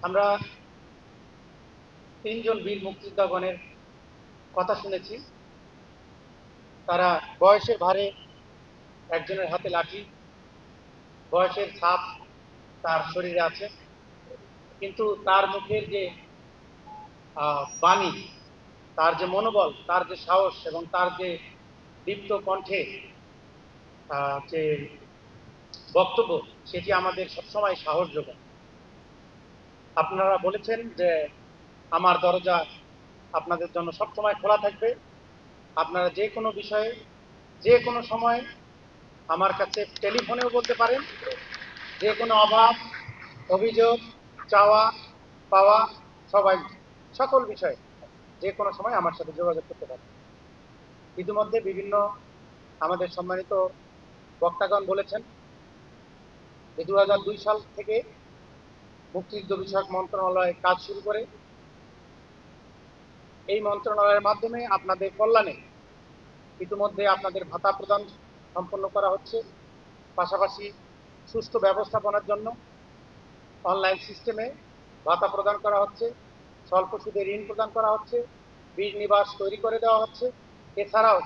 আমরা তিনজন বীর মুক্তিযোদ্ধাগণের কথা শুনেছি। তারা বয়সের ভারে একজনের হাতে লাঠি, বয়সের ছাপ তার শরীরে আছে, কিন্তু তার মুখের যে বাণী, তার যে মনোবল, তার যে সাহস এবং তার যে দীপ্ত কণ্ঠে যে বক্তব্য, সেটি আমাদের সবসময় সাহস যোগায়। আপনারা বলেছেন যে আমার দরজা আপনাদের জন্য সবসময় খোলা থাকবে। আপনারা যে কোনো বিষয়ে যে কোনো সময় আমার কাছে টেলিফোনেও বলতে পারেন। যে কোনো অভাব, অভিযোগ, চাওয়া পাওয়া, সবাই সকল বিষয়ে যে কোনো সময় আমার সাথে যোগাযোগ করতে পারেন। ইতিমধ্যে বিভিন্ন আমাদের সম্মানিত বক্তাগণ বলেছেন যে 2002 সাল থেকে মুক্তিযুদ্ধ বিষয়ক মন্ত্রণালয় কাজ শুরু করে। এই মন্ত্রণালয়ের মাধ্যমে আপনাদের কল্যাণে ইতিমধ্যে আপনাদের ভাতা প্রদান সম্পন্ন করা হচ্ছে। পাশাপাশি সুষ্ঠু ব্যবস্থাপনার জন্য অনলাইন সিস্টেমে ভাতা প্রদান করা হচ্ছে, স্বল্প সুদে ঋণ প্রদান করা হচ্ছে, বীর নিবাস তৈরি করে দেওয়া হচ্ছে। এছাড়াও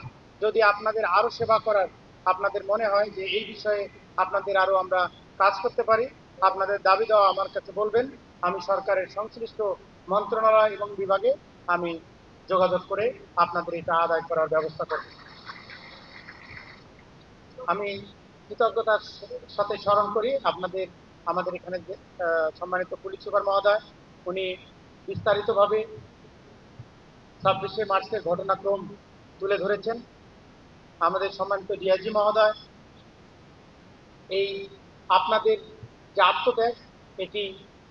যদি আপনাদের আরো সেবা করার আপনাদের মনে হয় যে এই বিষয়ে আপনাদের আরো আমরা কাজ করতে পারি, আপনাদের দাবি দেওয়া আমার কাছে বলবেন। আমি সরকারের সংশ্লিষ্ট মন্ত্রণালয় এবং বিভাগে আমি যোগাযোগ করে আপনাদের এটা আদায় করার ব্যবস্থা করব। আমি কৃতজ্ঞতার সাথে স্মরণ করি আমাদের এখানে যে সম্মানিত পুলিশ সুপার মহোদয়, উনি বিস্তারিতভাবে 26শে মার্চের ঘটনাক্রম তুলে ধরেছেন। আমাদের সম্মানিত ডিআইজি মহোদয় এই আপনাদের যে আত্মত্যাগ, এটি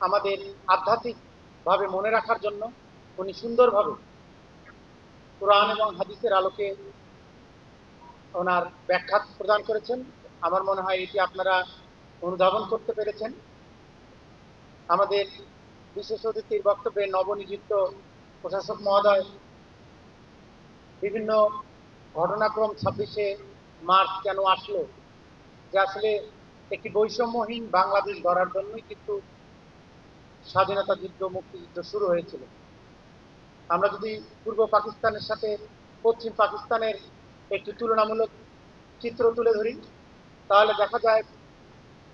আমাদের আধ্যাত্মিক ভাবে মনে রাখার জন্য উনি সুন্দরভাবে কোরআন এবং হাদিসের আলোকে ওনার ব্যাখ্যা প্রদান করেছেন। আমার মনে হয় এটি আপনারা অনুধাবন করতে পেরেছেন। আমাদের বিশেষ অতিথির বক্তব্যে নবনিযুক্ত প্রশাসক মহোদয় বিভিন্ন ঘটনাক্রম 26শে মার্চ কেন আসলো, যে আসলে একটি বৈষম্যহীন বাংলাদেশ গড়ার জন্যই কিন্তু স্বাধীনতা যুদ্ধ, মুক্তিযুদ্ধ শুরু হয়েছিল। আমরা যদি পূর্ব পাকিস্তানের সাথে পশ্চিম পাকিস্তানের একটি তুলনামূলক চিত্র তুলে ধরি, তাহলে দেখা যায়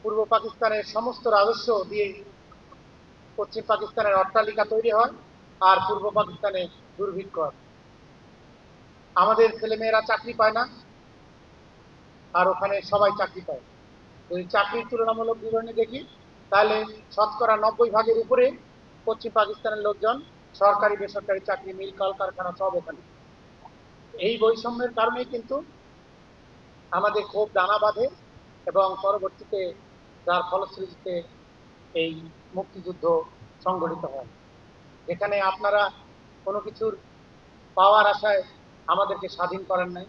পূর্ব পাকিস্তানের সমস্ত রাজস্ব দিয়ে পশ্চিম পাকিস্তানের অট্টালিকা তৈরি হয়, আর পূর্ব পাকিস্তানে দুর্ভিক্ষ হয়। আমাদের ছেলেমেয়েরা চাকরি পায় না, আর ওখানে সবাই চাকরি পায়। যদি চাকরির তুলনামূলক বিবরণী দেখি, তাহলে শতকরা 90 ভাগের উপরে পশ্চিম পাকিস্তানের লোকজন সরকারি বেসরকারি চাকরি, মিল, কলকারখানা সব ওখানে। এই বৈষম্যের কারণেই কিন্তু আমাদের ক্ষোভ দানা বাঁধে এবং পরবর্তীতে যার ফলশ্রুতিতে এই মুক্তিযুদ্ধ সংগঠিত হয়। এখানে আপনারা কোনো কিছুর পাওয়ার আশায় আমাদেরকে স্বাধীন করেন নাই।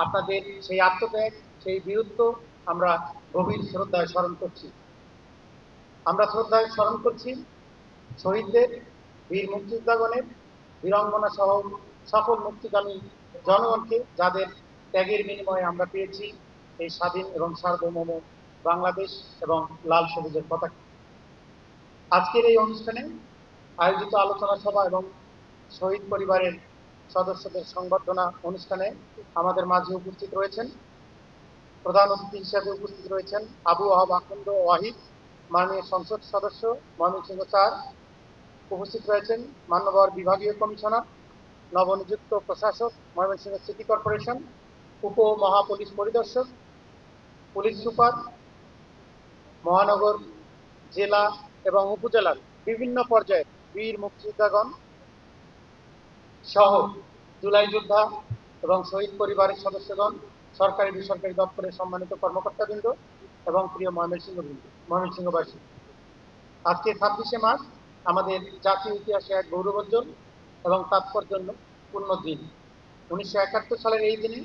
আপনাদের সেই আত্মত্যাগ, সেই বীরত্ব আমরা গভীর শ্রদ্ধায় স্মরণ করছি। আমরা শ্রদ্ধায় স্মরণ করছি শহীদদের, বীর মুক্তিযোদ্ধাগণের, বীরাঙ্গনা সহ সকল মুক্তিকামী জনগণকে, যাদের ত্যাগের বিনিময়ে আমরা পেয়েছি এই স্বাধীন এবং সার্বভৌম বাংলাদেশ এবং লাল সবুজের পতাকা। আজকের এই অনুষ্ঠানে আয়োজিত আলোচনা সভা এবং শহীদ পরিবারের সদস্যদের সংবর্ধনা অনুষ্ঠানে আমাদের মাঝে উপস্থিত রয়েছেন, প্রধান অতিথি হিসেবে উপস্থিত রয়েছেন আবু ওয়াহাব আখন্দ ওয়াহিদ, মাননীয় সংসদ সদস্য ময়মনসিংহ ৪। উপস্থিত রয়েছেন মান্যবর বিভাগীয় কমিশনার, নবনিযুক্ত প্রশাসক ময়মনসিংহ সিটি কর্পোরেশন, উপ মহাপুলিশ পরিদর্শক, পুলিশ সুপার, মহানগর, জেলা এবং উপজেলার বিভিন্ন পর্যায়ের বীর মুক্তিযোদ্ধাগণ সহ জুলাই যোদ্ধা এবং শহীদ পরিবারের সদস্যগণ, সরকারি বেসরকারি দপ্তরের সম্মানিত কর্মকর্তাবৃন্দ এবং প্রিয় ময়মনসিংহবাসী। আজকে 26শে মার্চ আমাদের জাতীয় ইতিহাসে এক গৌরবোজ্জ্বল এবং তাৎপর্যপূর্ণ দিন। 1971 সালের এই দিনে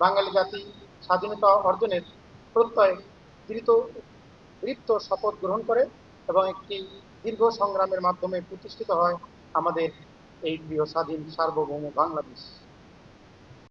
বাঙালি জাতি স্বাধীনতা অর্জনের প্রত্যয় দৃপ্ত শপথ গ্রহণ করে এবং একটি দীর্ঘ সংগ্রামের মাধ্যমে প্রতিষ্ঠিত হয় আমাদের এই প্রিয় স্বাধীন সার্বভৌম বাংলাদেশ।